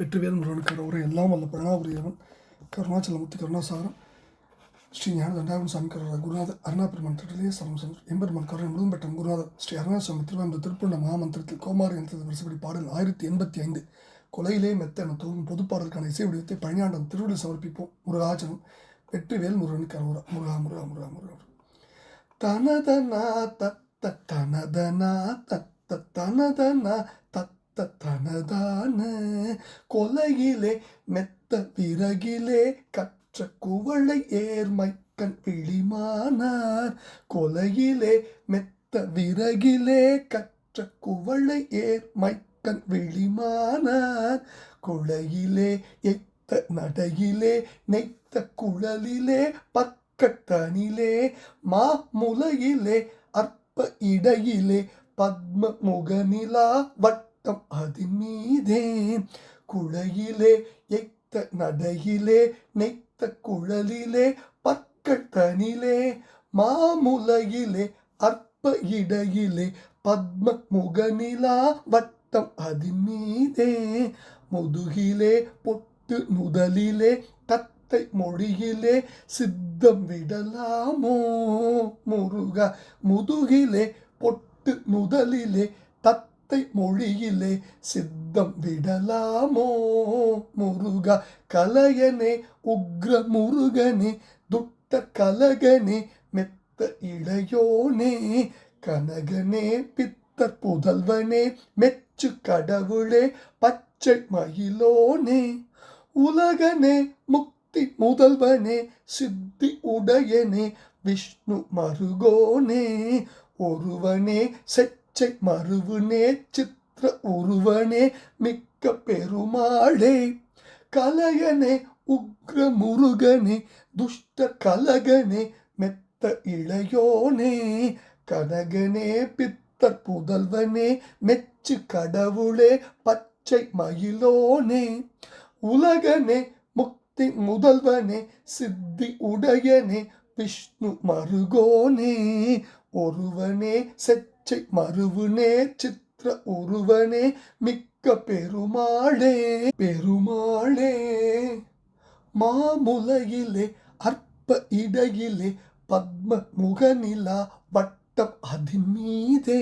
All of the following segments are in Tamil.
வெற்றிவேல் முருகனுக்கு ஒரு எல்லாம் வல்ல பிரணாபுரியவன் கருணாச்சலமுத்தி கருணாசாரம் ஸ்ரீ ஞான தண்டாவன் சாமி கருணா குருநாதர் அருணாபெருமான் திட்டத்திலே சரம் சந்தர் எம்பெருமான் கருணை முழுதும் பெற்ற குருநாதர் ஸ்ரீ அருணாசாமி திருவாரூர் திருப்பூர்ண மகாமந்திரத்தில் கோமாரி எழுத்தது வரிசைப்படி பாடல் 1085 கொலையிலே மெத்த என தோன்றும் பொதுப்பாடலுக்கான இசை வடிவத்தை பழனியாண்டம் திருவிழில் சமர்ப்பிப்போம். முருகாச்சனம். வெற்றிவேல் முருகனுக்கு அரோரா. முருகா முருகா முருகா முருகா. தனதனா தத்த தனதனா தத்த தனதனா தத்த தனதான கொலையிலே மெத்த விறகிலே கற்ற குவளை ஏர்மைக்கண் விழிமானார். கொலையிலே மெத்த விறகிலே கற்ற குவளை ஏர்மைக்கண் விழிமானார். குழையிலே எத்த நடையிலே நெய்த்த குழலிலே பக்கத்தனிலே மாமுலையிலே அற்ப இடையிலே பத்ம முகநிலா வட்டம் அதின் மீதே. குழையிலே எய்த்த நடையிலே நெய்த்த குழலிலே பக்கத்தனிலே மாமுலையிலே அற்ப இடையிலே பத்ம முகநிலா வட்டம் அதின் மீதே. முதுகிலே பொட்டு நுதலிலே தத்தை மொழியிலே சித்தம் விடலாமோ முருகா. முதுகிலே பொட்டு நுதலிலே தத்தை மொழியிலே சித்தம் விடலாமோ முருகா. கலையனே உக்ர முருகனே துட்ட கலகனே மெத்த இளையோனே கனகனே பித்தர் புதல்வனே மெச்சு கடவுளே பச்சை மயிலோனே. உலகனே முக்தி முதல்வனே சித்தி உடையனே விஷ்ணு மருகோனே. ஒருவனே செச்சை மருவனே சித்திர உருவனே மிக்க பெருமாளே. கலையனே உக்ர முருகனே துஷ்ட கலகனே மெத்த இளையோனே கனகனே பித்தர் புதல்வனே மெச்சு கடவுளே பச்சை மயிலோனே. உலகனே முக்தி முதல்வனே சித்தி உடையனே விஷ்ணு மருகோனே. ஒருவனே செச்சை மருவனே சித்திர உருவனே மிக்க பெருமாளே. பெருமாளே மாமுலையிலே அற்ப இடையிலே பத்ம முகநிலா வட்டம் அதின் மீதே.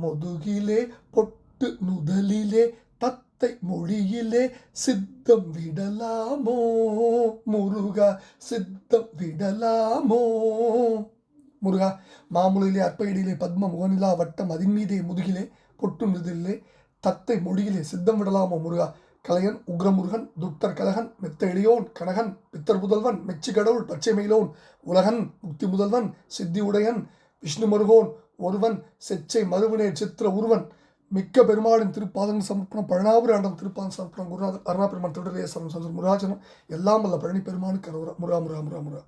முதுகிலே பொட்டு நுதலிலே தத்தை மொழியிலே சித்தம் விடலாமோ முருகா. சித்தம் விடலாமோ முருகா. மாமுலையிலே அற்ப இடையிலே பத்ம முகநிலா வட்டம் அதின் மீதே. முதுகிலே பொட்டு நுதலிலே தத்தை மொழியிலே சித்தம் விடலாமோ முருகா. கலையன் உக்ரமுருகன் துக்தர் கலகன் மெத்த இளையோன் கனகன் பித்தர் புதல்வன் மெச்சு கடவுள் பச்சை மயிலோன். உலகன் முக்தி முதல்வன் சித்தி உடையன் விஷ்ணு மருகோன். ஒருவன் செச்சை மருவனே சித்திர உருவன் மிக்க பெருமாளின் திருப்பாதங்கள் சமர்ப்பணம். பழனாபுரி ஆண்டம் திருப்பாதம் சமர்ப்பணம். குருநாதர் அருணா பெருமான் திருடரே சரம் சந்தர் முருகாச்சனம். எல்லாம் வல்ல பழனி பெருமானுக்கு அரோரா. முருகா முருகா முருகா முருகா.